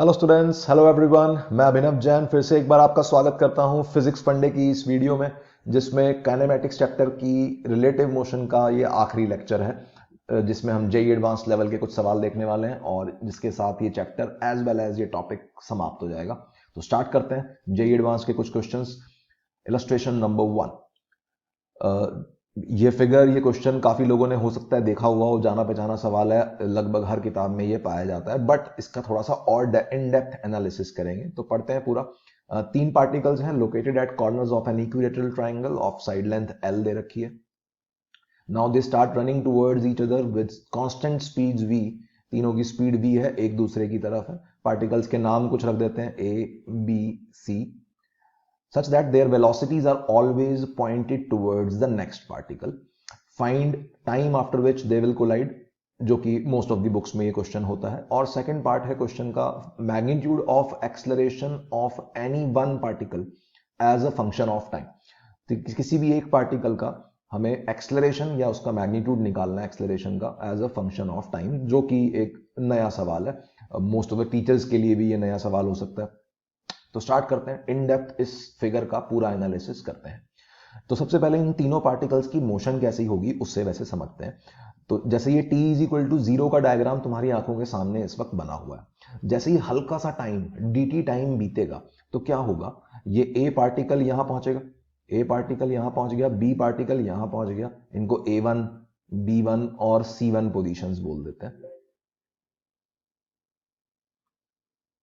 Hello students, hello everyone. मैं अभिनव जैन फिर से एक बार आपका स्वागत करता हूं फिजिक्स फंडे की इस वीडियो में, जिसमें काइनेमैटिक्स चैप्टर की रिलेटिव मोशन का ये आखिरी लेक्चर है, जिसमें हम जेई एडवांस लेवल के कुछ सवाल देखने वाले हैं और जिसके साथ ये चैप्टर एज वेल एज ये टॉपिक समाप्त हो जाएगा। तो स्टार्ट करते हैं जेई एडवांस के कुछ क्वेश्चंस। Illustration number 1। ये क्वेश्चन काफी लोगों ने हो सकता है देखा हुआ हो, जाना पहचाना सवाल है, लगभग हर किताब में ये पाया जाता है, बट इसका थोड़ा सा और इन डेप्थ एनालिसिस करेंगे। तो पढ़ते हैं पूरा। तीन पार्टिकल्स हैं located at corners of an equilateral triangle of side length L दे रखी है। Now they start running towards each other with constant speeds v। तीनों की स्पीड v है, एक दूसरे की तरफ है। पार्टिकल्स के नाम कुछ रख देते हैं, a b c, such that their velocities are always pointed towards the next particle. Find time after which they will collide, जो कि मोस्ट ऑफ द बुक्स में ये क्वेश्चन होता है। और सेकंड पार्ट है क्वेश्चन का, magnitude of acceleration of any one particle as a function of time. तो किसी भी एक पार्टिकल का हमें एक्सलरेशन या उसका मैग्नीट्यूड निकालना है, एक्सलरेशन का as a function of time, जो कि एक नया सवाल है। मोस्ट ऑफ द टीचर्स के लिए भी ये नया सवाल हो सकता है। तो स्टार्ट करते हैं, इन डेप्थ इस फिगर का पूरा एनालिसिस करते हैं। तो सबसे पहले इन तीनों पार्टिकल्स की मोशन कैसी होगी उससे वैसे समझते हैं। तो जैसे ये t इज इक्वल टू 0 का डायग्राम तुम्हारी आंखों के सामने इस वक्त बना हुआ है, जैसे ही हल्का सा टाइम dt टाइम बीतेगा तो क्या होगा, ये a पार्टिकल यहां पहुंचेगा, a पार्टिकल यहां पहुंच गया, b पार्टिकल यहां पहुंच गया। इनको a1 b1 और c1 पोजीशंस बोल देते हैं।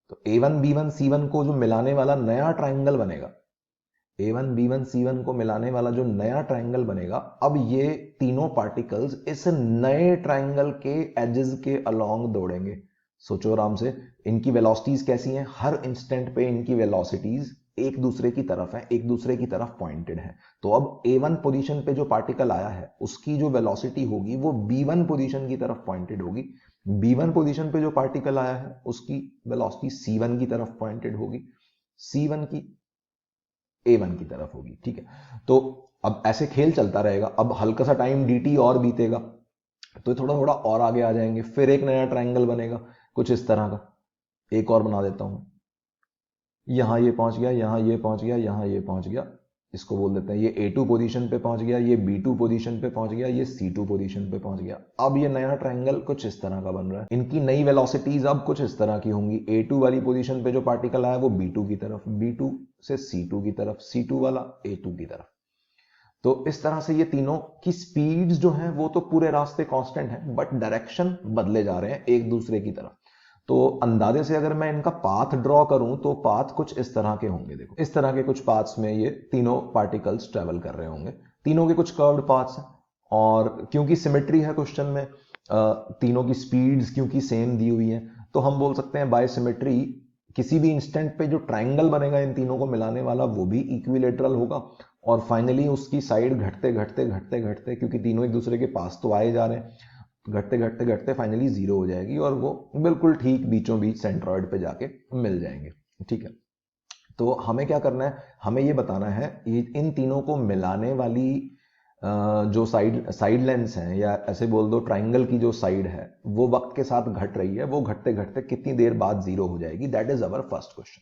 तो a1 b1 c1 को जो मिलाने वाला नया ट्राइंगल बनेगा, A1 B1 C1 को मिलाने वाला जो नया ट्राइंगल बनेगा, अब ये तीनों पार्टिकल्स इस नए ट्राइंगल के एजेस के अलोंग दौड़ेंगे। सोचो आराम से, इनकी वेलोसिटीज कैसी हैं, हर इंस्टेंट पे इनकी वेलोसिटीज एक दूसरे की तरफ है, एक दूसरे की तरफ पॉइंटेड है। तो अब A1 पोजीशन पे जो पार्टिकल आया है उसकी जो वेलोसिटी होगी वो B1 पोजीशन की तरफ पॉइंटेड होगी। B1 पोजीशन पे जो पार्टिकल आया है उसकी वेलोसिटी C1 की तरफ पॉइंटेड होगी, C1 की A1 की तरफ होगी। ठीक है, तो अब ऐसे खेल चलता रहेगा। अब हल्का सा टाइम dt और बीतेगा तो थोड़ा थोड़ा और आगे आ जाएंगे, फिर एक नया ट्राइंगल बनेगा कुछ इस तरह का। एक और बना देता हूं, यहां ये पहुंच गया, यहां ये पहुंच गया, यहां ये पहुंच गया। इसको बोल देते हैं ये A2 पोजीशन पे पहुंच गया, ये B2 पोजीशन पे पहुंच गया, ये C2 पोजीशन पे पहुंच गया। अब ये नया ट्राइंगल कुछ इस तरह का बन रहा है। इनकी नई वेलोसिटीज अब कुछ इस तरह की होंगी। A2 वाली पोजीशन पे जो पार्टिकल आया वो B2 की तरफ, B2 से C2 की तरफ, C2 वाला A2 की तरफ। तो इस तरह से ये तीनों की स्पीड्स जो हैं वो तो पूरे रास्ते कांस्टेंट हैं, बट डायरेक्शन बदले जा रहे हैं एक दूसरे की तरफ। तो अंदाजे से अगर मैं इनका पाथ ड्रॉ करूं तो पाथ कुछ इस तरह के होंगे। देखो, इस तरह के कुछ पाथ्स में ये तीनों पार्टिकल्स ट्रेवल कर रहे होंगे। तीनों के कुछ कर्व्ड पाथ्स हैं, और क्योंकि सिमेट्री है क्वेश्चन में, तीनों की स्पीड्स क्योंकि सेम दी हुई है, तो हम बोल सकते हैं बाय सिमेट्री किसी भी इंस्टेंट पे जो ट्राइंगल बनेगा इन तीनों को मिलाने वाला वो भी इक्विलेटरल होगा। और फाइनली उसकी साइड घटते घटते घटते घटते, क्योंकि तीनों एक दूसरे के पास तो आए जा रहे हैं, घटते घटते घटते फाइनली जीरो हो जाएगी और वो बिल्कुल ठीक बीचों बीच सेंट्रॉइड पे जाके मिल जाएंगे। ठीक है, तो हमें क्या करना है, हमें ये बताना है इन तीनों को मिलाने वाली जो साइड साइड लेंस हैं, या ऐसे बोल दो ट्राइंगल की जो साइड है वो वक्त के साथ घट रही है, वो घटते घटते कितनी देर बाद जीरो हो जाएगी। That is our first question.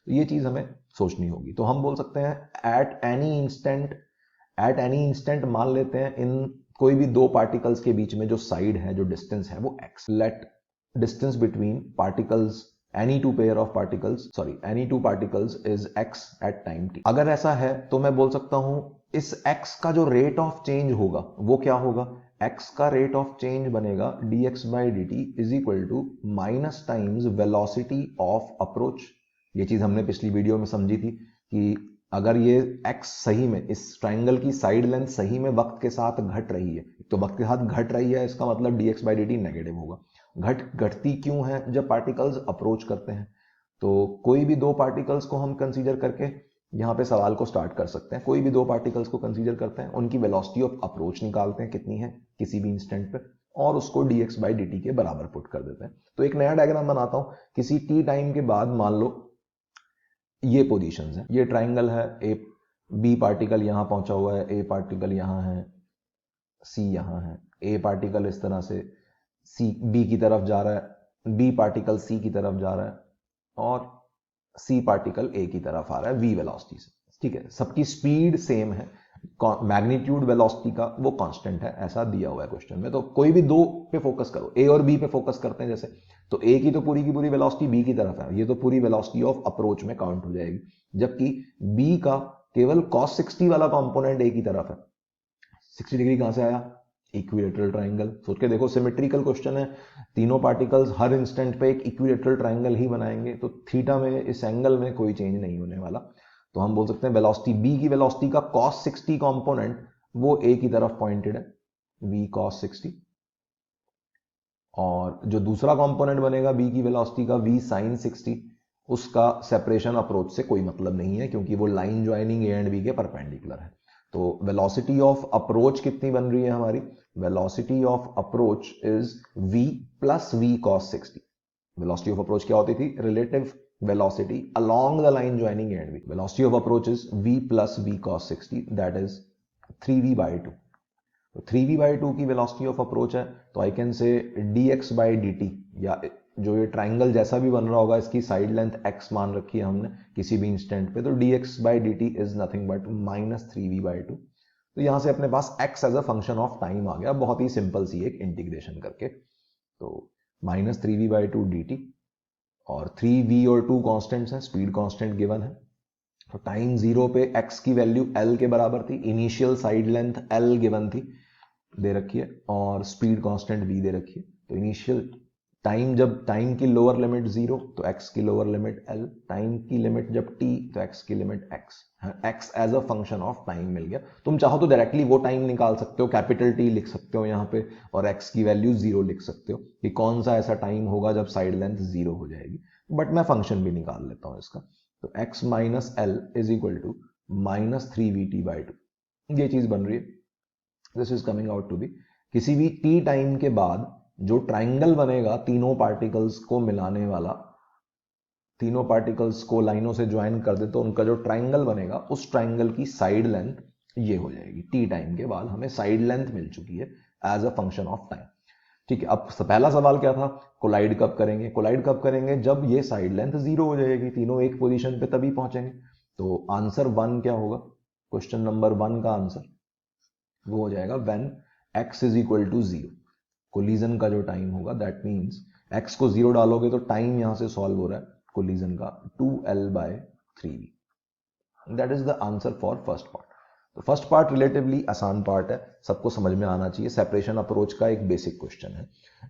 तो ये चीज हमें सोचनी होगी। तो हम बोल सकते हैं एट एनी इंस्टेंट मान लेते हैं इन कोई भी दो पार्टिकल्स के बीच में जो साइड है, जो डिस्टेंस है वो x। Let distance between particles, any two particles is x at time t। अगर ऐसा है तो मैं बोल सकता हूं इस x का जो रेट ऑफ चेंज होगा वो क्या होगा, x का रेट ऑफ चेंज बनेगा dx by dt is equal to minus times velocity of approach. ये चीज हमने पिछली वीडियो में समझी थी कि अगर ये x सही में, इस ट्राइंगल की साइड लेंथ सही में वक्त के साथ घट रही है, तो वक्त के साथ घट रही है इसका मतलब dx by dt नेगेटिव होगा। घटती क्यों है, जब पार्टिकल्स अप्रोच करते हैं। तो कोई भी दो पार्टिकल्स को हम कंसीडर करके यहाँ पे सवाल को स्टार्ट कर सकते हैं। कोई भी दो पार्टिकल्स को कंसीडर करते हैं, उनकी वेलोसिटी ऑफ अप्रोच निकालते हैं कितनी है किसी भी इंस्टेंट पे, और उसको dx by dt के बराबर पुट कर देते हैं। तो एक नया डायग्राम बनाता हूं, किसी t टाइम के बाद मान लो ये पोजीशंस हैं, ये ट्राइंगल है, ए बी पार्टिकल यहां पहुंचा हुआ है, ए पार्टिकल यहां है, सी यहां है, ए पार्टिकल इस तरह से सी बी की तरफ जा रहा है, बी पार्टिकल सी की तरफ जा रहा है, और सी पार्टिकल ए की तरफ आ रहा है वी वेलोसिटी से, ठीक है। सबकी स्पीड सेम है, मैग्नीट्यूड वेलोसिटी का वो कांस्टेंट है, ऐसा दिया हुआ है क्वेश्चन में। तो कोई भी दो पे फोकस करो, ए और बी पे फोकस करते हैं जैसे, तो ए की तो पूरी की पूरी वेलोसिटी बी की तरफ है, ये तो पूरी वेलोसिटी ऑफ अप्रोच में काउंट हो जाएगी, जबकि बी का केवल cos 60 वाला कंपोनेंट ए की तरफ है। 60 डिग्री कहां से आया? Equilateral triangle. सोच के देखो, सिमेट्रिकल क्वेश्चन है, तीनों पार्टिकल्स हर इंस्टेंट पे एक इक्विलेटरल ट्राइंगल ही बनाएंगे, तो थीटा में, इस एंगल में कोई चेंज नहीं होने वाला। तो हम बोल सकते हैं वेलोसिटी, बी की वेलोसिटी का cos 60 कंपोनेंट वो ए की तरफ पॉइंटेड है, v cos 60, और जो दूसरा कंपोनेंट बनेगा बी की वेलोसिटी का v sin 60, उसका सेपरेशन अप्रोच से कोई मतलब नहीं है, क्योंकि वो line joining a and b के परपेंडिकुलर है। तो वेलोसिटी ऑफ अप्रोच कितनी बन रही है हमारी? Velocity of approach is v plus v cos 60। Velocity of approach क्या होती थी? Relative velocity along the line joining A and B. Velocity of approach is v plus v cos 60, that is 3v by 2. तो 3v by 2 की velocity of approach है, तो I can say dx by dt, या जो ये triangle जैसा भी बन रहा होगा, इसकी साइड लेंथ x मान रखी है हमने किसी भी इंस्टेंट पे, तो dx by dt is nothing but minus 3v by 2। तो यहां से अपने पास x as a function of time आ गया, बहुत ही सिंपल सी एक इंटीग्रेशन करके। तो माइनस 3v by 2 dt, और 3v और 2 कांस्टेंट्स हैं, स्पीड कांस्टेंट गिवन है। तो टाइम 0 पे x की वैल्यू l के बराबर थी, initial side length l given थी, दे रखी है, और स्पीड कांस्टेंट v दे रखी है। तो इनिशियल टाइम, जब टाइम की लोअर लिमिट 0 तो x की लोअर लिमिट l, टाइम की लिमिट जब t तो x की limit x, x as a function of time मिल गया। तुम चाहो तो डायरेक्टली वो टाइम निकाल सकते हो, कैपिटल T लिख सकते हो यहाँ पे, और x की वैल्यू 0 लिख सकते हो कि कौन सा ऐसा टाइम होगा जब साइड लेंथ 0 हो जाएगी, बट मैं फंक्शन भी निकाल लेता हूँ इसका। तो x minus l is equal to minus 3vt by 2, ये चीज बन रही है। This is coming out to be, किसी भी t टाइम के बाद जो ट्राइंगल बनेगा तीनों पार्टिकल्स को मिलाने वाला, तीनों पार्टिकल्स को लाइनों से ज्वाइन कर दे तो उनका जो ट्राइंगल बनेगा, उस ट्राइंगल की साइड लेंथ ये हो जाएगी। टी टाइम के बाद हमें साइड लेंथ मिल चुकी है as a function of time, ठीक है। अब पहला सवाल क्या था? कोलाइड कब करेंगे? कोलाइड कब करेंगे? जब ये साइड लेंथ 0 हो जाएगी, तीनों एक पोजीशन पे तभी पहुंचेंगे। तो आंसर 1 क्या होगा? क्वेश्चन नंबर 1 का आंसर वो हो जाएगा when x is equal to 0। Collision का जो टाइम होगा, दैट मीन्स x को 0 डालोगे तो टाइम यहां से सॉल्व हो रहा है कोलिजन का 2l by 3v। That is the answer for first part. तो फर्स्ट पार्ट रिलेटिवली आसान पार्ट है, सबको समझ में आना चाहिए, सेपरेशन अप्रोच का एक बेसिक क्वेश्चन है,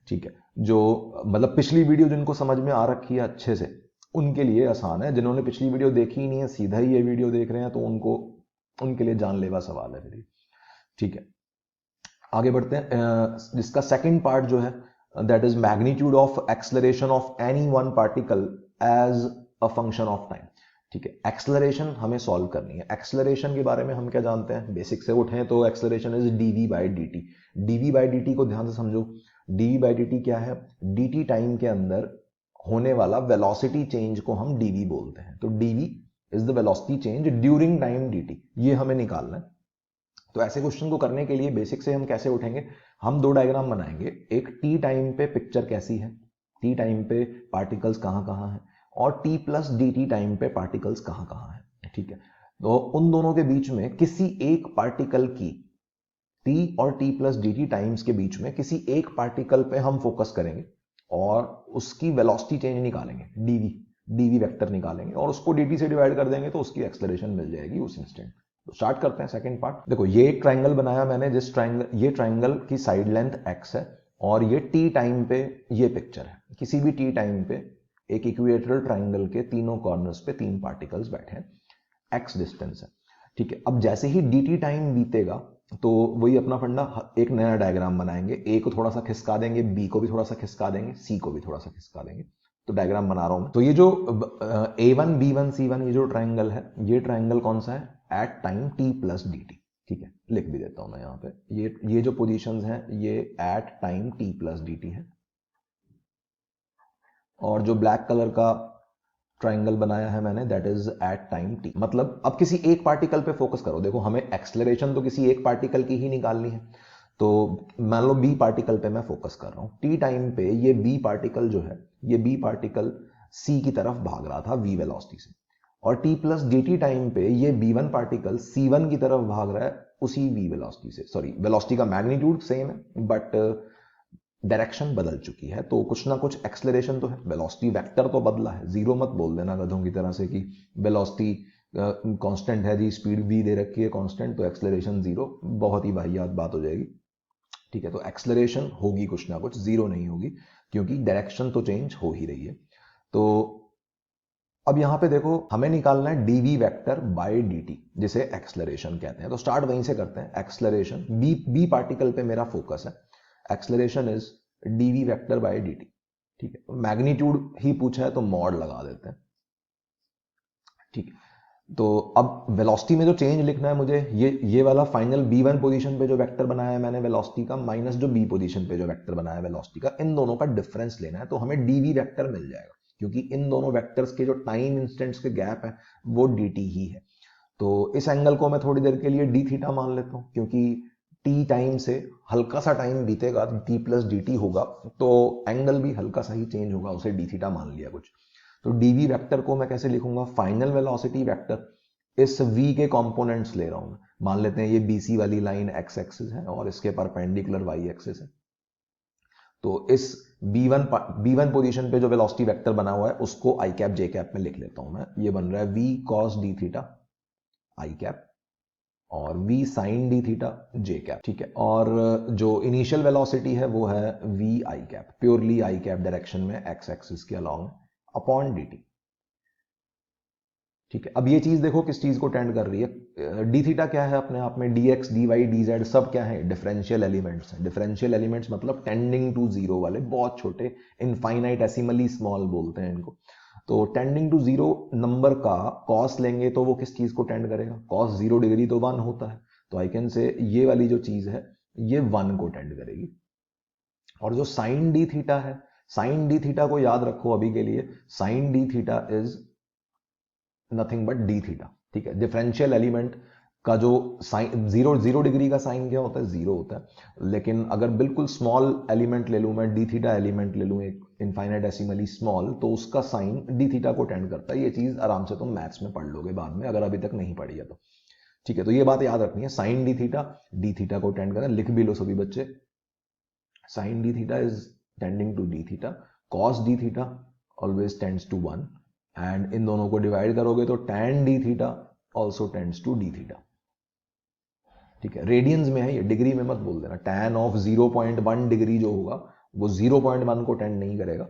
ठीक है। जो मतलब पिछली वीडियो जिनको समझ में आ रखी है अच्छे से, उनके लिए आसान है। जिन्होंने पिछली वीडियो देखी ही नहीं है, सीधा ही ये वीडियो देख रहे हैं, तो उनको, उनके लिए जानलेवा सवाल है मेरी, ठीक है। आगे बढ़ते हैं, जिसका सेकंड पार्ट जो है, that is magnitude of acceleration of any one particle as a function of time, ठीक है। एक्सलरेशन हमें सॉल्व करनी है। एक्सलरेशन के बारे में हम क्या जानते हैं? बेसिक से उठें तो acceleration is dv by dt। dv by dt को ध्यान से समझो, dv बाई dt क्या है? dt टाइम के अंदर होने वाला वेलोसिटी चेंज को हम dv बोलते हैं। तो dv is the velocity change during time dt, ये हमें निकालना है। तो ऐसे क्वेश्चन को करने के लिए बेसिक से हम कैसे उठेंगे? हम दो डायग्राम बनाएंगे, एक टी टाइम पे पिक्चर कैसी है, टी टाइम पे पार्टिकल्स कहां कहां है, और T plus D T time पे पार्टिकल्स कहां कहां है, ठीक है। तो उन दोनों के बीच में किसी एक पार्टिकल की, टी और T plus D T times के बीच में किसी एक पार्टिकल पे हम फोकस करेंगे और उसकी वेलोसिटी चेंज निकालेंगे, डीवी, डीवी वेक्टर निकालेंगे, और उसको dt से डिवाइड कर देंगे तो उसकी एक्सेलरेशन मिल जाएगी उस इंस्टेंट। तो स्टार्ट करते हैं सेकंड पार्ट। देखो, ये एक ट्राइंगल बनाया मैंने, जिस ट्राइंगल, ये ट्राइंगल की साइड लेंथ x है, और ये t टाइम पे ये पिक्चर है। किसी भी t टाइम पे एक इक्विलेटरल ट्राइंगल के तीनों कॉर्नर्स पे तीन पार्टिकल्स बैठे हैं, x डिस्टेंस है, ठीक है। अब जैसे ही dt टाइम बीतेगा तो वही अपना फंडा, एक नया डायग्राम बनाएंगे, a को थोड़ा सा खिसका देंगे, b को भी थोड़ा सा खिसका देंगे, c को भी थोड़ा सा खिसका देंगे। तो डायग्राम बना रहा हूं मैं। तो ये जो a1 b1 c1 ये जो ट्राइंगल है, ये ट्राइंगल कौन सा है? At time t plus dt, ठीक है। लिख भी देता हूं मैं यहां पे, ये जो पोजीशंस हैं ये at time t plus dt है। और जो ब्लैक कलर का ट्राइंगल बनाया है मैंने, that is at time t। मतलब अब किसी एक पार्टिकल पे फोकस करो। देखो, हमें एक्सलरेशन तो किसी एक पार्टिकल की ही निकालनी है, तो मान लो b पार्टिकल पे मैं फोकस कर रहा हूं। t टाइम पे ये b पार्टिकल जो है, ये b पार्टिकल सी की तरफ भाग रहा था वी वेलोसिटी से, और T plus D T time पे ये B1 पार्टिकल C1 की तरफ भाग रहा है उसी वी वेलोसिटी से। सॉरी, वेलोसिटी का मैग्नीट्यूड सेम है बट डायरेक्शन बदल चुकी है, तो कुछ ना कुछ एक्सलरेशन तो है। वेलोसिटी वेक्टर तो बदला है, जीरो मत बोल देना गधों की तरह से कि वेलोसिटी कांस्टेंट है जी, स्पीड v दे रखी है कांस्टेंट तो एक्सलरेशन जीरो, बहुत ही वाहियात बात हो जाएगी। ठीक है, तो एक्सलरेशन होगी कुछ ना कुछ, जीरो नहीं होगी, क्योंकि डायरेक्शन तो चेंज हो ही रही है। तो अब यहां पे देखो, हमें निकालना है dv वेक्टर बाय dt, जिसे एक्सलरेशन कहते हैं। तो स्टार्ट वहीं से करते हैं। एक्सलरेशन बी पार्टिकल पे मेरा फोकस है, acceleration is dv vector by dt। ठीक है, तो मैग्नीट्यूड ही पूछा है तो मॉड लगा देते हैं। ठीक है, तो अब वेलोसिटी में जो चेंज लिखना है मुझे, ये वाला फाइनल B1 पोजीशन पे जो वेक्टर बनाया है मैंने वेलोसिटी का, माइनस जो B पोजीशन पे जो वेक्टर बनाया है वेलोसिटी का, इन दोनों का डिफरेंस लेना है, तो हमें dv वेक्टर मिल जाएगा, क्योंकि इन दोनों वेक्टर्स के जो टाइम इंस्टेंट्स के गैप है वो dt ही है। तो इस एंगल को मैं थोड़ी देर के लिए d थीटा मान लेता हूँ, क्योंकि t टाइम से हल्का सा टाइम बीतेगा, t प्लस dt होगा, तो एंगल भी हल्का सा ही चेंज होगा, उसे d थीटा मान लिया कुछ। तो dv वेक्टर को मैं कैसे लिखूंगा, फाइनल वेलोसिटी वेक्टर इस v के कंपोनेंट्स ले रहा हूं मैं। मान लेते हैं ये bc वाली लाइन x एक्सिस है और इसके परपेंडिकुलर y एक्सिस है। तो इस b1 पोजीशन पे जो वेलोसिटी वेक्टर बना हुआ है उसको i कैप j कैप में लिख लेता हूं मैं। ये बन रहा है v cos d theta i cap और v sin d theta j cap. ठीक है, और जो इनिशियल वेलोसिटी है वो है v i cap, purely i cap direction में x एक्सिस के अलोंग अपॉन dt। ठीक है, अब ये चीज देखो किस चीज को टेंड कर रही है, डी थीटा क्या है अपने आप में, dx dy dz सब क्या है, डिफरेंशियल एलिमेंट्स हैं। डिफरेंशियल एलिमेंट्स मतलब टेंडिंग टू जीरो वाले, बहुत छोटे, इनफाइनाइटेसिमली स्मॉल बोलते हैं इनको। तो टेंडिंग टू जीरो नंबर का कॉस लेंगे तो वो किस चीज को टेंड करेगा, कॉस 0 डिग्री तो 1 होता है, तो आई कैन से ये वाली जो चीज है ये 1 को टेंड करेगी। और जो साइन डी थीटा है, साइन डी थीटा को याद रखो अभी के लिए, sine d theta is nothing but d theta. ठीक है, डिफरेंशियल एलिमेंट का जो साइन, जीरो डिग्री का साइन क्या होता है, जीरो होता है। लेकिन अगर बिल्कुल स्मॉल एलिमेंट ले लूं मैं, डी थीटा एलिमेंट ले लूं एक इनफाइनाइटेसिमली स्मॉल, तो उसका साइन डी थीटा को टेंड करता है। ये चीज आराम से तुम मैथ्स में पढ़ लोगे बाद में, अगर अभी तक नहीं पढ़ी है तो। ठीक है, तो ये बात याद रखनी है, साइन डी थीटा को टेंड करता है। लिख भी लो सभी बच्चे, sine d theta is tending to d theta, cos d theta always tends to 1, and इन दोनों को डिवाइड करोगे तो tan d theta also tends to d theta. ठीक है, रेडियंस में है ये, डिग्री में मत बोल देना। tan ऑफ 0.1 डिग्री जो होगा वो 0.1 को टेंड नहीं करेगा,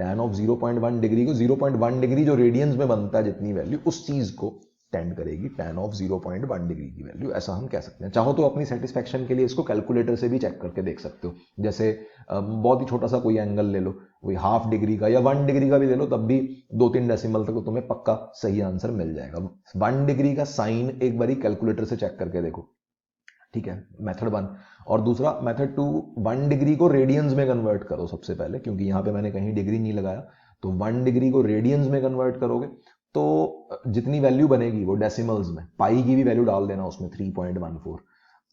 tan ऑफ 0.1 डिग्री को, 0.1 डिग्री जो रेडियंस में बनता है जितनी वैल्यू, उस चीज को टेंड करेगी tan ऑफ 0.1 डिग्री की वैल्यू, ऐसा हम कह सकते हैं। चाहो तो अपनी सेटिस्फेक्शन के लिए इसको कैलकुलेटर से भी चेक करके देख सकते हो। जैसे बहुत ही छोटा सा कोई एंगल ले लो, वही हाफ डिग्री का या 1 डिग्री का भी ले लो, तब भी 2-3 डेसिमल तक तो तुम्हें पक्का सही आंसर मिल जाएगा। 1 डिग्री का साइन एक बारी कैलकुलेटर से चेक करके देखो। ठीक है, मेथड 1। और दूसरा मेथड 2, 1 डिग्री को रेडियंस में कन्वर्ट करो सबसे पहले, क्योंकि यहां पे मैंने कहीं डिग्री नहीं लगाया। तो 1 डिग्री को रेडियंस में कन्वर्ट करोगे तो जितनी वैल्यू बनेगी वो डेसिमल्स में, पाई की भी वैल्यू डाल देना उसमें 3.14,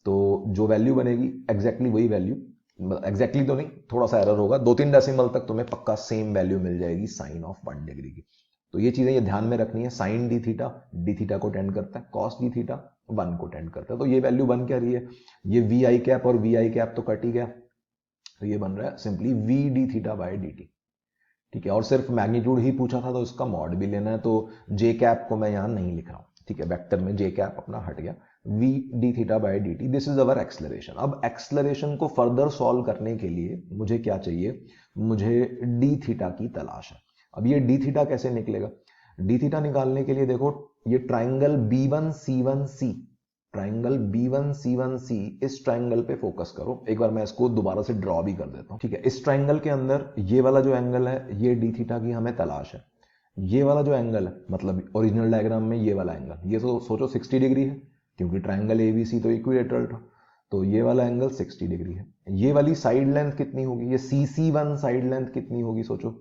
तो जो वैल्यू बनेगी एग्जैक्टली वही वैल्यू, एग्जैक्टली तो नहीं, थोड़ा सा एरर होगा, 2-3 डेसिमल तक तुम्हें पक्का सेम वैल्यू मिल जाएगी साइन ऑफ 1 डिग्री की। तो ये चीजें ये ध्यान में रखनी है, साइन डी थीटा को टेंड करता है, कॉस डी थीटा 1 को टेंड करता है। तो ये वैल्यू बन क्या रही है, ये वी आई कैप और वी आई कैप तो कट ही गया, तो ये बन रहा है simply v d theta by d t. ठीक है, और सिर्फ मैग्नीट्यूड ही पूछा था तो इसका मॉड भी लेना है, तो जे कैप को मैं यहां नहीं लिख रहा हूं। ठीक है, वेक्टर में जे कैप अपना हट गया, v d theta by d t, this is our acceleration. अब एक्सलरेशन को फर्दर सॉल्व करने के लिए मुझे क्या चाहिए, मुझे डी थीटा की तलाश है। अब ये डी थीटा कैसे निकलेगा, डी थीटा निकालने के लिए देखो, ये ट्राइंगल B1C1C, ट्राइंगल B1C1C, इस ट्राइंगल पे फोकस करो। एक बार मैं इसको दोबारा से ड्रॉ भी कर देता हूं। ठीक है, इस ट्राइंगल के अंदर ये वाला जो एंगल है ये डी थीटा की हमें तलाश है। ये वाला जो एंगल है, मतलब ओरिजिनल डायग्राम में ये वाला एंगल, ये तो सोचो 60 डिग्री है, क्योंकि ट्राइंगल ABC तो इक्विलेटरल था, तो ये वाला एंगल 60 डिग्री है। ये वाली साइड लेंथ कितनी होगी, ये CC1 साइड लेंथ कितनी होगी सोचो,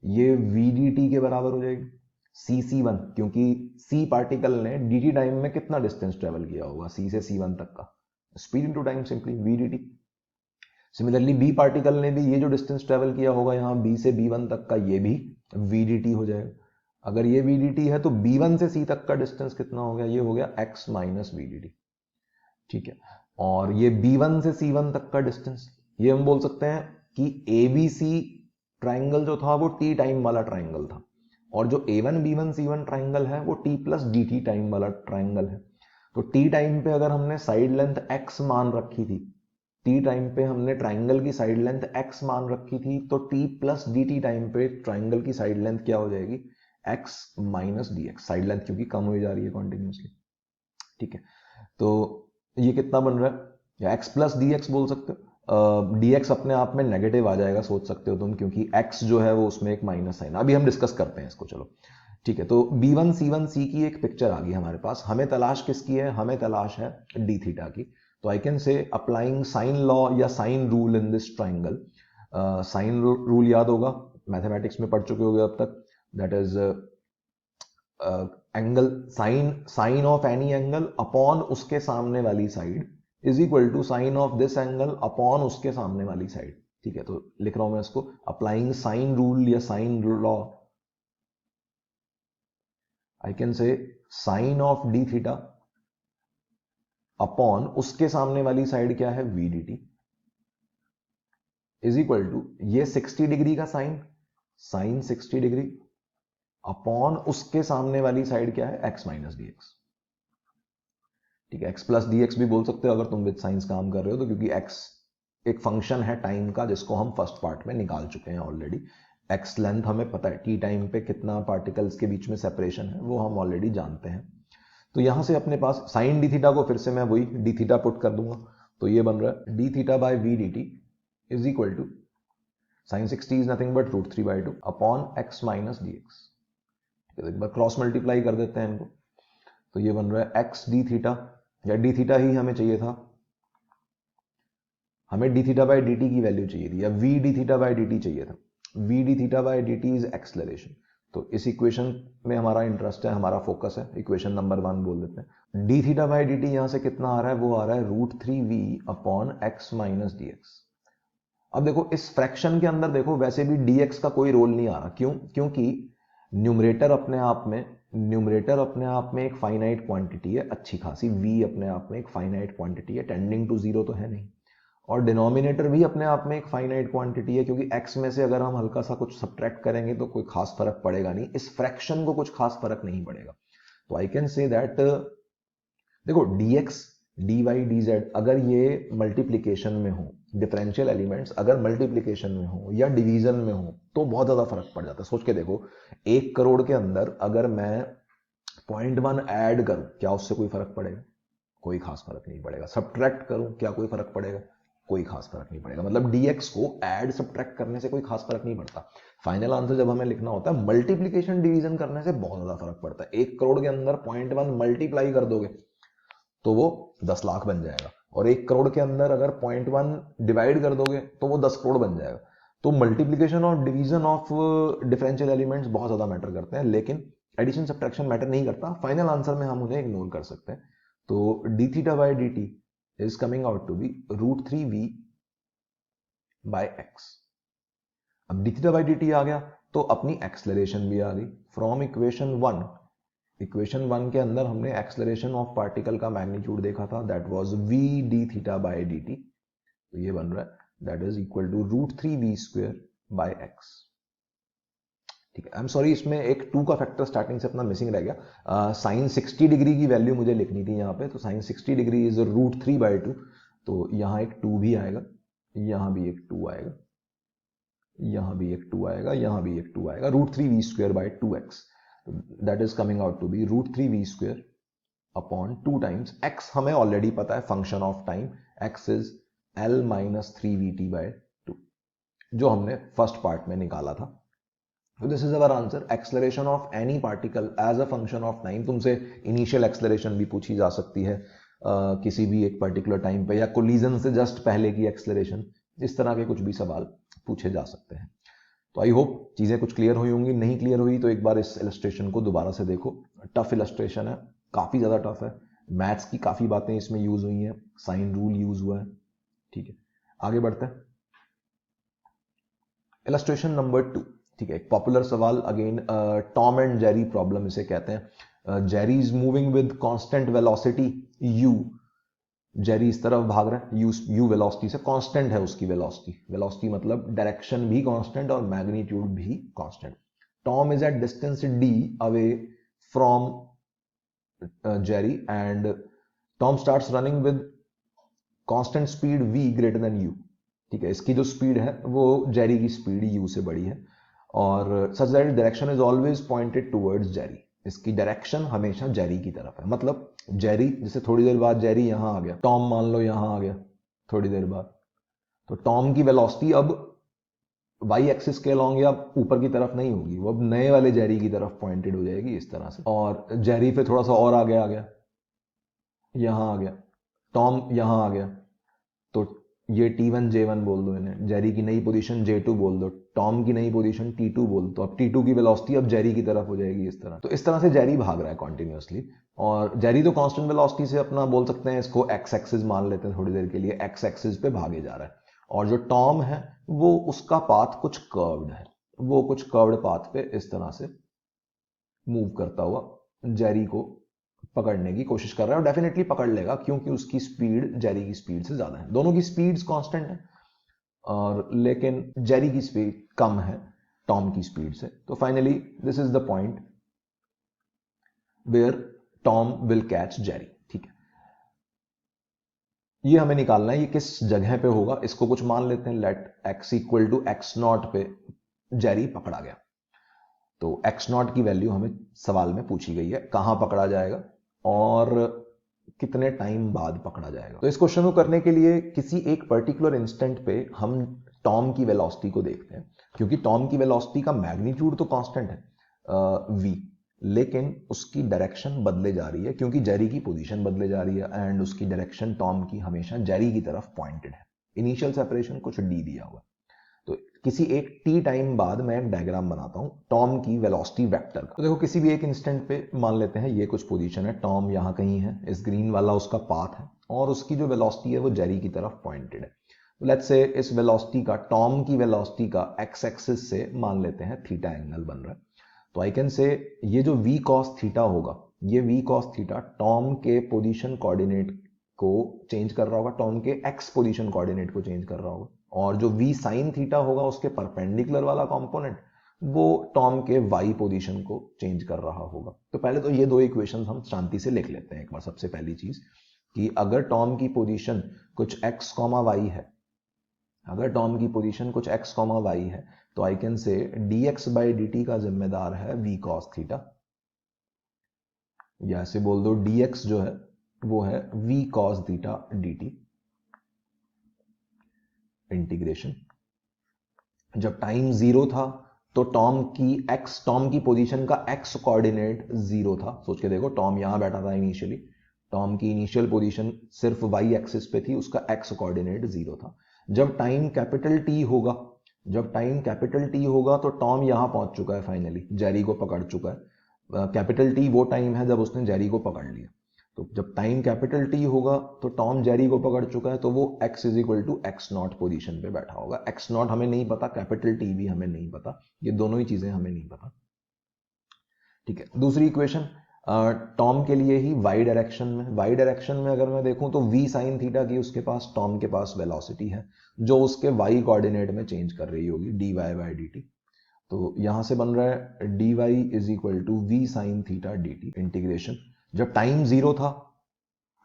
ये VDT के बराबर हो जाएगी। CC1, क्योंकि C पार्टिकल ने DT टाइम में कितना डिस्टेंस ट्रेवल किया होगा C से C1 तक का, speed into time, simply VDT। Similarly b particle ने भी ये जो डिस्टेंस ट्रेवल किया होगा यहाँ बी से B1 तक का, ये भी VDT हो जाएगा। अगर ये VDT है तो B1 से C तक का डिस्टेंस कितना हो गया, ये हो गया x माइनस VDT। ठीक है, और ये B1 से C1 तक का डिस्टेंस, ये हम बोल सकते हैं कि ABC ट्राइंगल जो था वो T टाइम वाला ट्राइंगल था, और जो A1 B1 C1 ट्राइंगल है वो T प्लस DT टाइम वाला ट्राइंगल है। तो T टाइम पे अगर हमने साइड लेंथ x मान रखी थी, T टाइम पे हमने ट्राइंगल की साइड लेंथ x मान रखी थी, तो T प्लस DT टाइम पे ट्राइंगल की साइड लेंथ क्या हो जाएगी, x minus DX, side length क्योंकि कम हो जा रही है कॉन्टिन्यूसली। ठीक है, तो ये कितना बन रहा है, या x प्लस DX बोल सकते हो। DX अपने आप में नेगेटिव आ जाएगा, सोच सकते हो तुम, क्योंकि x जो है वो उसमें एक माइनस साइन, अभी हम डिस्कस करते हैं इसको, चलो। ठीक है, तो B1 C1 C की एक पिक्चर आ गई हमारे पास। हमें तलाश किसकी है, हमें तलाश है d थीटा की। तो I can say applying sine law या sine rule in this triangle. Sine rule याद होगा, मैथमेटिक्स में पढ़ चुके होगे अब तक, that is angle, sine of any angle upon उसके सामने वाली side is equal to sine of this angle upon उसके सामने वाली साइड। ठीक है, तो लिख रहा हूं मैं इसको, अप्लाइंग साइन रूल या sine law, I can say sine of d theta upon उसके सामने वाली साइड क्या है, VDT, इज इक्वल टू ये 60 डिग्री का साइन 60 डिग्री अपॉन उसके सामने वाली साइड क्या है, x माइनस DX। ठीक है, x प्लस DX भी बोल सकते हो अगर तुम विद साइंस काम कर रहे हो तो, क्योंकि x एक फंक्शन है टाइम का जिसको हम फर्स्ट पार्ट में निकाल चुके हैं ऑलरेडी। x लेंथ हमें पता है, t टाइम पे कितना पार्टिकल्स के बीच में सेपरेशन है वो हम ऑलरेडी जानते हैं। तो यहां से अपने पास साइन डी थीटा को फिर से मैं वही डी थीटा पुट कर दूंगा, तो ये बन रहा है d theta by VDT is equal to sine 60 is nothing but √3/2 upon x minus DX। एक बार क्रॉस मल्टीप्लाई कर देते हैं इनको, तो ये बन रहा है x डी थीटा, या डी थीटा ही हमें चाहिए था, हमें D theta by D T की वैल्यू चाहिए थी, या v d theta by D T चाहिए था। v d theta by D T is acceleration. तो इस इक्वेशन में हमारा इंटरेस्ट है, हमारा फोकस है, इक्वेशन नंबर 1 बोल देते हैं। D theta by D T यहां से कितना आ रहा है, वो आ रहा है √3v upon x minus DX। अब देखो इस फ्रैक्शन के अंदर देखो, वैसे भी DX का कोई रोल नहीं आ रहा, क्यों, क्योंकि न्यूमरेटर अपने आप में एक फाइनाइट क्वांटिटी है अच्छी खासी, v अपने आप में एक फाइनाइट क्वांटिटी है, टेंडिंग टू 0 तो है नहीं, और डिनोमिनेटर भी अपने आप में एक फाइनाइट क्वांटिटी है, क्योंकि x में से अगर हम हल्का सा कुछ सब्ट्रैक्ट करेंगे तो कोई खास फर्क पड़ेगा नहीं, इस फ्रैक्शन को कुछ खास फर्क नहीं पड़ेगा। तो आई कैन से दैट, देखो dx dy dz अगर ये मल्टीप्लीकेशन में हो, डिफरेंशियल एलिमेंट्स अगर मल्टीप्लीकेशन में हो या डिवीजन में हो तो बहुत ज्यादा फर्क पड़ जाता है। सोच के देखो, 1 करोड़ के अंदर अगर मैं 0.1 ऐड करूं, क्या उससे कोई फर्क पड़ेगा, कोई खास फर्क नहीं पड़ेगा। सब्ट्रैक्ट करूं, क्या कोई फर्क पड़ेगा, कोई खास फर्क नहीं पड़ेगा। मतलब dx को ऐड सब्ट्रैक्ट करने से कोई खास फर्क नहीं पड़ता। फाइनल आंसर जब हमें लिखना होता है, मल्टीप्लीकेशन डिवीजन करने से बहुत ज्यादा फर्क पड़ता है। 1 करोड़ के अंदर 0.1 मल्टीप्लाई कर दोगे तो वो 10 लाख बन जाएगा, और 1 करोड़ के अंदर अगर 0.1 डिवाइड कर दोगे तो वो 10 करोड़ बन जाएगा। तो मल्टीप्लीकेशन और डिवीजन ऑफ डिफरेंशियल एलिमेंट्स बहुत ज्यादा मैटर करते हैं, लेकिन एडिशन सब्ट्रैक्शन मैटर नहीं करता। फाइनल आंसर में हम उन्हें इग्नोर कर सकते हैं। तो D theta by D T is coming out to be √3v by x। अब D theta by D T आ गया तो अपनी एक्सलरेशन भी आ गई फ्रॉम इक्वेशन 1। इक्वेशन 1 के अंदर हमने एक्सलरेशन ऑफ पार्टिकल का मैग्नीट्यूड देखा था, that was v d theta by D t. तो ये बन रहा है that is equal to √3v² by x। ठीक है, आई एम सॉरी, इसमें एक 2 का फैक्टर स्टार्टिंग से अपना मिसिंग रह गया। साइन 60 डिग्री की वैल्यू मुझे लिखनी थी यहाँ पे, तो साइन 60 डिग्री इज √3/2, तो यहाँ एक 2 भी आएगा, यहाँ भी एक 2 आएगा, यहाँ भी एक 2 आएगा, यहाँ भी एक 2 आएगा, √3v² by 2x। That is coming out to be √3v² upon 2 times x, हमें ऑलरेडी पता है फंक्शन ऑफ टाइम, x इज l माइनस 3vt/2, जो हमने फर्स्ट पार्ट में निकाला था। तो this is our answer, acceleration of any particle as a function of time. तुमसे इनिशियल एक्सलरेशन भी पूछी जा सकती है किसी भी एक पर्टिकुलर टाइम पे, या कोलिजन से जस्ट पहले की एक्सलरेशन, इस तरह के कुछ भी सवाल पूछे जा सकते हैं। तो आई होप चीजें कुछ क्लियर हुई होंगी, नहीं क्लियर हुई तो एक बार इस इलस्ट्रेशन को दोबारा से देखो। टफ इलस्ट्रेशन है, काफी ज्यादा टफ है, मैथ्स की काफी बातें इसमें यूज हुई हैं, साइन रूल यूज हुआ है। ठीक है, आगे बढ़ते हैं। इलस्ट्रेशन नंबर 2, ठीक है, एक पॉपुलर सवाल again, Tom and Jerry problem इसे कहते हैं। Jerry is moving with constant velocity u, Jerry इस तरफ भाग रहा है, u वेलोसिटी से, कांस्टेंट है उसकी वेलोसिटी, वेलोसिटी मतलब डायरेक्शन भी कांस्टेंट और मैग्नीट्यूड भी constant. Tom is at distance d away from Jerry and Tom starts running with constant speed v greater than u, ठीक है, इसकी जो स्पीड है वो जेरी की स्पीड u से बड़ी है, और such that direction is always pointed towards Jerry, इसकी डायरेक्शन हमेशा जेरी की तरफ है। मतलब जेरी, जैसे थोड़ी देर बाद जेरी यहां आ गया, टॉम मान लो यहां आ गया थोड़ी देर बाद, तो टॉम की वेलोसिटी अब वाई एक्सिस के अलॉन्ग या ऊपर की तरफ नहीं होगी, वो अब नए वाले जेरी की तरफ पॉइंटेड हो जाएगी इस तरह से, और जेरी पे थोड़ा सा और आगे आ गया, यहां आ गया, टॉम यहां आ गया, तो ये T1 J1 बोल दो इन्हें, जेरी की नई पोजीशन J2 बोल दो, टॉम की नई पोजीशन T2 बोल दो, अब T2 की वेलोसिटी अब जेरी की तरफ हो जाएगी इस तरह। तो इस तरह से जेरी भाग रहा है कॉन्टिन्यूसली, और जेरी तो कांस्टेंट वेलोसिटी से अपना बोल सकते हैं, इसको एक्स एक्सिस मान लेते हैं थोड़ी देर के लिए, एक्स एक्सिस पे भागे जा रहा है, और जो टॉम है वो उसका पाथ कुछ कर्व्ड है, वो कुछ कर्व्ड पाथ पे इस तरह से मूव करता हुआ जेरी को पकड़ने की कोशिश कर रहा है, और डेफिनेटली पकड़ लेगा क्योंकि उसकी स्पीड जेरी की स्पीड से ज्यादा है, दोनों की स्पीड्स कांस्टेंट है, और लेकिन जेरी की स्पीड कम है टॉम की स्पीड से। तो finally this is the point where Tom will catch Jerry, ठीक है, ये हमें निकालना है ये किस जगह पे होगा, इसको कुछ मान लेते हैं, let x equal to x naught पे जेरी पकड़ा गया, तो एक्स नॉट की वैल्यू हमें सवाल में पूछी गई है, कहां पकड़ा जाएगा और कितने टाइम बाद पकड़ा जाएगा। तो इस क्वेश्चन को करने के लिए किसी एक पर्टिकुलर इंस्टेंट पे हम टॉम की वेलोसिटी को देखते हैं, क्योंकि टॉम की वेलोसिटी का मैग्नीट्यूड तो कांस्टेंट है v, लेकिन उसकी डायरेक्शन बदले जा रही है क्योंकि जेरी की पोजीशन बदले जा रही है, एंड उसकी डायरेक्शन टॉम की हमेशा जेरी की तरफ पॉइंटेड है। इनिशियल सेपरेशन कुछ d दिया हुआ, तो किसी एक t टाइम बाद मैं एक डायग्राम बनाता हूं टॉम की वेलोसिटी वेक्टर का। तो देखो किसी भी एक इंस्टेंट पे मान लेते हैं ये कुछ पोजीशन है, टॉम यहां कहीं है, इस ग्रीन वाला उसका पाथ है, और उसकी जो वेलोसिटी है वो जेरी की तरफ पॉइंटेड है। तो लेट्स से इस वेलोसिटी का, टॉम की वेलोसिटी का एक्स एक्सिस से मान लेते हैं थीटा एंगल बन रहा है, तो आई कैन से ये जो v cos थीटा होगा, ये v cos थीटा टॉम के पोजीशन कोऑर्डिनेट को चेंज कर रहा होगा, टॉम के एक्स पोजीशन कोऑर्डिनेट को चेंज कर रहा होगा, और जो v sin थीटा होगा उसके परपेंडिकुलर वाला कंपोनेंट वो टॉम के y पोजीशन को चेंज कर रहा होगा। तो पहले तो ये दो इक्वेशंस हम शांति से लिख लेते हैं एक बार। सबसे पहली चीज कि अगर टॉम की पोजीशन कुछ x, y है, अगर टॉम की पोजीशन कुछ x, y है, तो आई कैन से dx बाई dt का जिम्मेदार है v cos थीटा, या ऐसे बोल दो dx जो है वो है v cos theta dt, integration. जब टाइम जीरो था तो टॉम की पोजीशन का एक्स कोऑर्डिनेट जीरो था, सोच के देखो, टॉम यहां बैठा था इनिशियली, टॉम की इनिशियल पोजीशन सिर्फ वाई एक्सिस पे थी, उसका एक्स कोऑर्डिनेट जीरो था। जब टाइम कैपिटल टी होगा, जब टाइम कैपिटल टी होगा तो टॉम यहां पहुंच चुका है, फाइनली जेरी को पकड़ चुका है। कैपिटल टी वो टाइम है जब उसने जेरी को पकड़ लिया, तो जब टाइम कैपिटल टी होगा तो टॉम जेरी को पकड़ चुका है, तो वो x is equal to x naught position पे बैठा होगा। एक्स नॉट हमें नहीं पता, कैपिटल टी भी हमें नहीं पता, ये दोनों ही चीजें हमें नहीं पता, ठीक है। दूसरी इक्वेशन टॉम के लिए ही y डायरेक्शन में अगर मैं देखूं तो v साइन थीटा की उसके पास, टॉम के पास वेलोसिटी है जो उसके y कोऑर्डिनेट में चेंज कर रही होगी, dy बाई dt। तो यहां से बन रहा है dy is equal to v sine theta dt, integration. जब टाइम जीरो था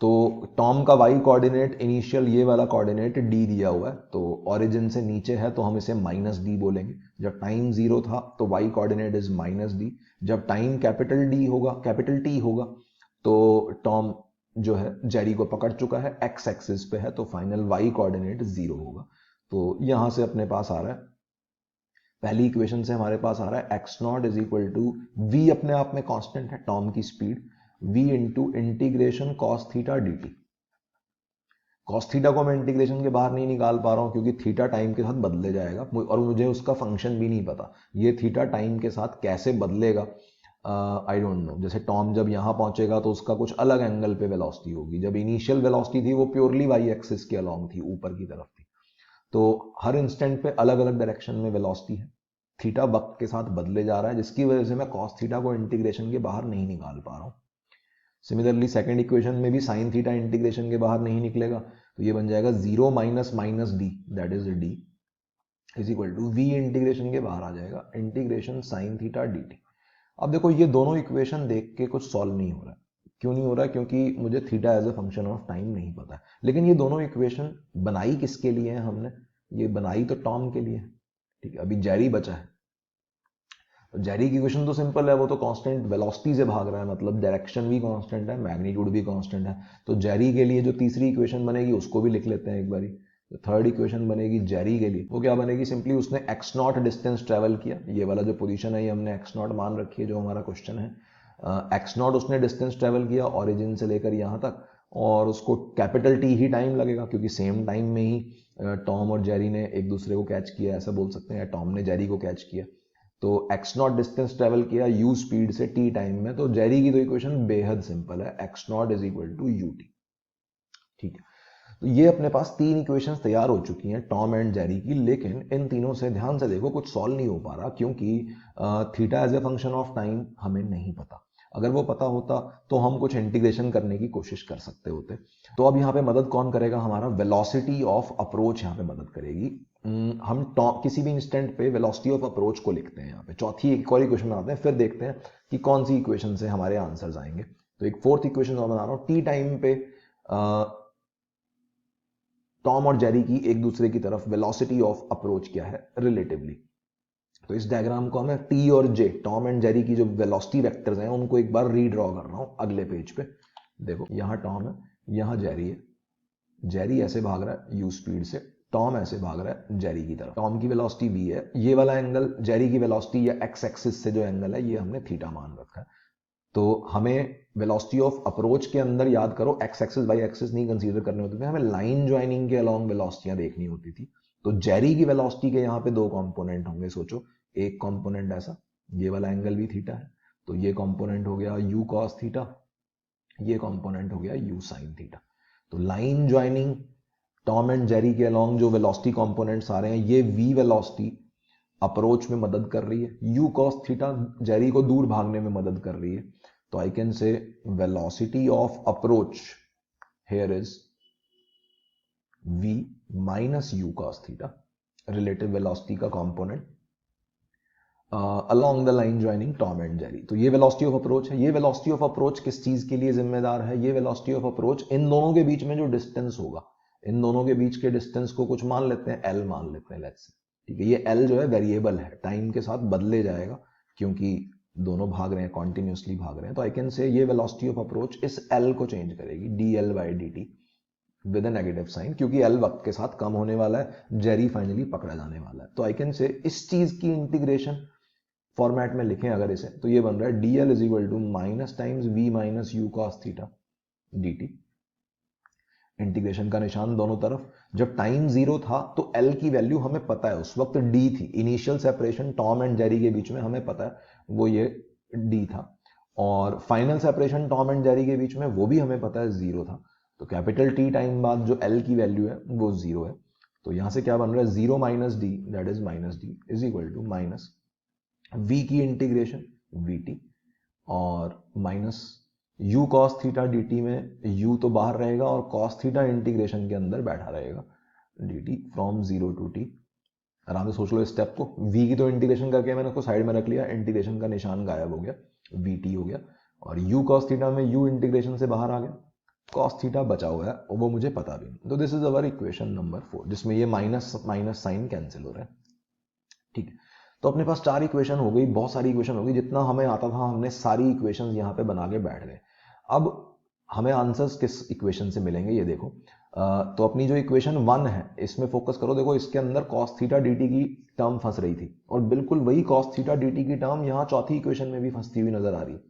तो टॉम का y कोऑर्डिनेट इनिशियल ये वाला कोऑर्डिनेट d दिया हुआ है, तो ओरिजिन से नीचे है तो हम इसे माइनस डी बोलेंगे। जब टाइम जीरो था तो y coordinate is minus D. जब टाइम कैपिटल टी होगा तो टॉम जो है जेरी को पकड़ चुका है, x एक्सिस पे है, तो फाइनल y कोऑर्डिनेट जीरो होगा। तो यहां से अपने पास आ रहा है, पहली इक्वेशन से हमारे पास आ रहा है x naught is equal to v अपने आप में कांस्टेंट है, टॉम की speed, v into integration cos theta dt। Cos theta को मैं इंटीग्रेशन के बाहर नहीं निकाल पा रहा हूं क्योंकि थीटा टाइम के साथ बदले जाएगा और मुझे उसका फंक्शन भी नहीं पता, ये थीटा टाइम के साथ कैसे बदलेगा आई डोंट नो। जैसे टॉम जब यहां पहुंचेगा तो उसका कुछ अलग एंगल पे वेलोसिटी होगी, जब इनिशियल वेलोसिटी थी वो प्योरली वाई एक्सिस के अलॉन्ग थी, ऊपर की तरफ थी। तो हर इंस्टेंट पे अलग अलग डायरेक्शन में वेलोसिटी है, थीटा वक्त के साथ बदले जा रहा है, जिसकी वजह से मैं कॉस थीटा को इंटीग्रेशन के बाहर नहीं निकाल पा रहा हूं। सिमिलरली सेकंड इक्वेशन में भी साइन थीटा इंटीग्रेशन के बाहर नहीं निकलेगा, तो ये बन जाएगा 0 minus minus d, that is d is equal to v integration के बाहर आ जाएगा integration sine theta d t. अब देखो ये दोनों इक्वेशन देख के कुछ सॉल्व नहीं हो रहा है। क्यों नहीं हो रहा है? क्योंकि मुझे theta as a function of time नहीं पता है। लेकिन ये दोनों इक्वेशन बनाई किसके लिए है हमने? ये बनाई तो टॉम के लिए। ठीक है, अभी जेरी बचा है। तो जेरी की इक्वेशन तो सिंपल है, वो तो कांस्टेंट वेलोसिटी से भाग रहा है, मतलब डायरेक्शन भी कांस्टेंट है, मैग्नीट्यूड भी कांस्टेंट है। तो जेरी के लिए जो तीसरी इक्वेशन बनेगी उसको भी लिख लेते हैं एक बारी। तो थर्ड इक्वेशन बनेगी जेरी के लिए, वो क्या बनेगी? सिंपली उसने एक्स नॉट डिस्टेंस ट्रेवल किया, ये वाला जो पोजीशन है ये हमने एक्स नॉट मान रखी है जो हमारा क्वेश्चन है। एक्स नॉट उसने डिस्टेंस ट्रेवल किया ओरिजिन से लेकर यहाँ तक, और उसको कैपिटल टी ही टाइम लगेगा, क्योंकि सेम टाइम में ही टॉम और जेरी ने एक दूसरे को कैच किया, ऐसा बोल सकते हैं, टॉम ने जेरी को कैच किया। तो एक्स नॉट डिस्टेंस ट्रेवल किया यू स्पीड से टी टाइम में, तो जेरी की तो इक्वेशन बेहद सिंपल है, x naught is equal to u t. ठीक है, तो ये अपने पास तीन इक्वेशंस तैयार हो चुकी हैं टॉम एंड जेरी की। लेकिन इन तीनों से ध्यान से देखो कुछ सॉल्व नहीं हो पा रहा, क्योंकि theta as a function of time हमें नहीं पता। अगर वो पता होता तो हम कुछ इंटीग्रेशन करने की कोशिश कर सकते होते। तो अब यहाँ पे मदद कौन करेगा? हमारा वेलोसिटी ऑफ अप्रोच यहाँ पे मदद करेगी। हम किसी भी इंस्टेंट पे वेलोसिटी ऑफ अप्रोच को लिखते हैं यहाँ पे। चौथी एक और इक्वेशन बनाते हैं, फिर देखते हैं कि कौन सी इक्वेशन से हमारे आंसर्स आएंगे। तो एक फोर्थ इक्वेशन और बना रहा हूँ। टी टाइम पे टॉम और जेरी की एक दूसरे की तरफ वेलोसिटी ऑफ अप्रोच क्या है रिलेटिवली। तो इस डायग्राम को मैं टी और जे, टॉम एंड जेरी की जो वेलोसिटी वेक्टर्स हैं, उनको एक बार रीड्रॉ कर रहा हूं अगले पेज पे। देखो यहां टॉम है, यहां जेरी है। जेरी ऐसे भाग रहा है यू स्पीड से, टॉम ऐसे भाग रहा है जेरी की तरफ। टॉम की वेलोसिटी v है, ये वाला एंगल जेरी की वेलोसिटी या एक्स एक्सिस से जो एंगल है ये हमने थीटा मान रखा है। तो हमें वेलोसिटी ऑफ अप्रोच के अंदर, याद करो, एक्स एक्सिस बाई एक्सिस नहीं कंसीडर करने होते थे, हमें लाइन ज्वाइनिंग के अलोंग वेलोसिटियां देखनी होती थी। तो जेरी की वेलोसिटी के यहाँ पे दो कंपोनेंट होंगे, सोचो। एक कंपोनेंट ऐसा, ये वाला एंगल भी थीटा है, तो ये कंपोनेंट हो गया यू कॉस थीटा, ये कंपोनेंट हो गया यू साइन थीटा। तो line joining Tom and Jerry के अलोंग जो वेलोसिटी कंपोनेंट्स आ रहे हैं, ये वी वेलोसिटी अप्रोच में मदद कर रही है, यू कॉस थीटा जेरी को दूर भागने में मदद कर रही है। तो I can say velocity of approach here is v minus you cos theta, relative velocity का component along the line joining Tom and Jerry. तो ये वेलोसिटी ऑफ अप्रोच है। ये वेलोसिटी ऑफ अप्रोच किस चीज के लिए जिम्मेदार है? ये वेलोसिटी ऑफ अप्रोच इन दोनों के बीच में जो डिस्टेंस होगा, इन दोनों के बीच के डिस्टेंस को कुछ मान लेते हैं, एल मान लेते हैं, लेट्स से। ठीक है, ये एल जो है वेरिएबल है, टाइम के साथ बदले जाएगा, क्योंकि दोनों भाग रहे हैं, कॉन्टिन्यूसली भाग रहे हैं। तो आई कैन से ये वेलोसिटी ऑफ अप्रोच इस एल को चेंज करेगी, d l by D t with a negative sign, क्योंकि एल वक्त के साथ कम होने वाला है, जेरी फाइनली पकड़ा जाने वाला है। तो आई कैन से इस चीज की इंटीग्रेशन फॉर्मेट में लिखें अगर इसे, तो ये बन रहा है d l is equal to minus times v minus you cos theta d t. Integration का निशान दोनों तरफ। जब टाइम जीरो था तो एल की वैल्यू हमें पता है, उस वक्त डी थी। Initial separation Tom and Jerry के बीच में हमें पता है, वो ये डी था। और final separation Tom and Jerry के बीच में वो भी हमें पता है, जीरो था। तो कैपिटल टी टाइम बाद जो एल की वैल्यू है वो जीरो है। तो यहां से क्या बन रहा है? Zero minus d, that is minus d, is equal to minus v की इंटीग्रेशन vt और minus u cos theta dt में u तो बाहर रहेगा और cos थीटा इंटीग्रेशन के अंदर बैठा रहेगा, dt from zero to t. आराम से सोच लो इस स्टेप को। v की तो इंटीग्रेशन करके मैंने उसको साइड में रख लिया, इंटीग्रेशन का निशान गायब हो गया, vt हो गया। और u cos थीटा में u इंटीग्रेशन से बाहर आ गया, cos थीटा बचा हुआ है और वो मुझे पता भी नहीं। तो this is our equation number 4, जिसमें ये माइनस माइनस साइन कैंसिल हो रहा है। ठीक है, तो अपने पास चार इक्वेशन हो गई, बहुत सारी इक्वेशन हो गई, जितना हमें आता था हमने सारी इक्वेशंस यहाँ पे बना के बैठ गए। अब हमें आंसर्स किस इक्वेशन से मिलेंगे ये देखो। तो अपनी जो इक्वेशन 1 है इसमें फोकस करो। देखो इसके अंदर cos थीटा dt की टर्म फंस रही थी, और बिल्कुल वही cos थीटा dt की टर्म यहाँ चौथी इक्वेशन में भी फंसती हुई नजर आ रही है।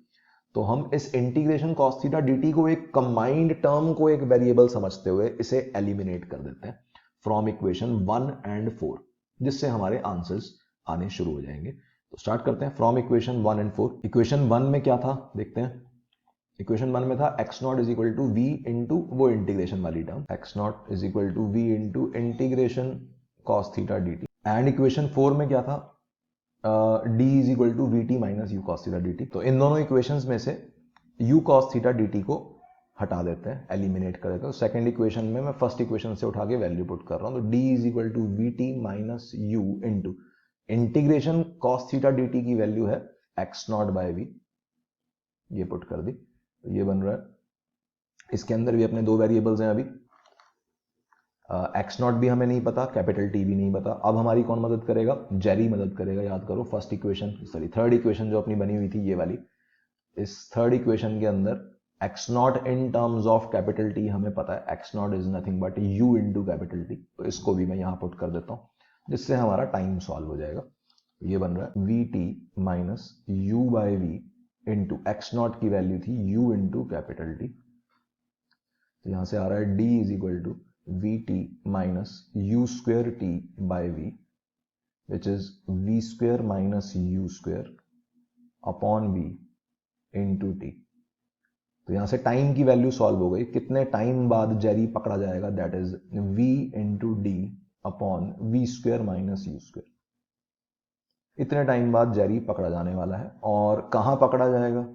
तो हम इस इंटीग्रेशन cos थीटा dt को एक कंबाइंड टर्म को एक वेरिएबल समझते हुए इसे एलिमिनेट कर देते हैं फ्रॉम इक्वेशन 1 एंड 4, जिससे हमारे आंसर्स आने शुरू हो जाएंगे। तो स्टार्ट करते हैं फ्रॉम इक्वेशन 1 एंड 4। इक्वेशन 1 में क्या था देखते हैं। इक्वेशन 1 में था x naught is equal to v into वो इंटीग्रेशन वाली term, x naught is equal to v into integration cos theta dt। And equation 4 में क्या था, d is equal to v t minus you cos theta dt। तो इन दोनों equations में से u cos theta dt को हटा देते हैं, एलिमिनेट कर देते हैं। सेकंड इक्वेशन में मैं फर्स्ट इक्वेशन से उठा के वैल्यू पुट कर रहा हूं, तो d is equal to v t minus u into integration cos theta dt की वैल्यू है x नॉट बाय वी, ये पुट कर दी, तो ये बन रहा है। इसके अंदर भी अपने दो वेरिएबल्स हैं अभी, एक्स नॉट भी हमें नहीं पता, कैपिटल टी भी नहीं पता। अब हमारी कौन मदद करेगा, जेरी मदद करेगा। याद करो first equation, sorry third equation जो अपनी बनी हुई थी ये वाली, इस थर्ड इक्वेशन के अंदर x not in terms of capital T हमें पता है, x naught is nothing but you into capital t, तो इसको भी मैं यहां पुट कर देता हूं जिससे हमारा टाइम सॉल्व हो जाएगा। ये बन रहा है v t minus u by v into x naught की वैल्यू थी यू इंटू कैपिटल टी, तो यहां से आ रहा है d is equal to v t minus u square t by v which is v square minus u square upon v into t. तो यहां से टाइम की वैल्यू सॉल्व हो गई, कितने टाइम बाद जेरी पकड़ा जाएगा, that is v into d upon v square minus u square. इतने टाइम बाद जेरी पकड़ा जाने वाला है, और कहां पकड़ा जाएगा,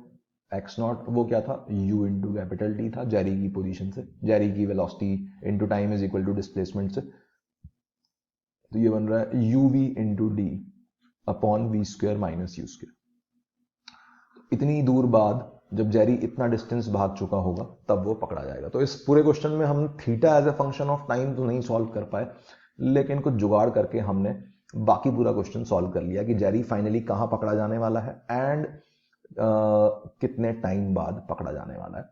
एक्स नॉट वो क्या था, u इंटू कैपिटल टी था, जेरी की पोजीशन से, जेरी की velocity into time is equal to displacement से, तो ये बन रहा है u v into d upon v square minus u square. इतनी दूर बाद जब जेरी इतना डिस्टेंस भाग चुका होगा तब वो पकड़ा जाएगा। तो इस पूरे क्वेश्चन में हम theta as a function of time तो नहीं सॉल्व कर पाए, लेकिन कुछ जुगाड़ करके हमने बाकी पूरा क्वेश्चन सॉल्व कर लिया कि जेरी फाइनली कहां पकड़ा जाने वाला है एंड कितने टाइम बाद पकड़ा जाने वाला है।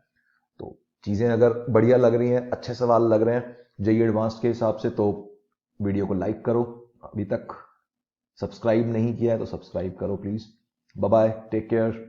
तो चीजें अगर बढ़िया लग रही हैं, अच्छे सवाल लग रहे हैं जेईई एडवांस्ड के हिसाब से, तो वीडियो को लाइक करो, अभी तक सब्सक्राइब नहीं किया है तो सब्सक्राइब करो please. Bye bye, take care.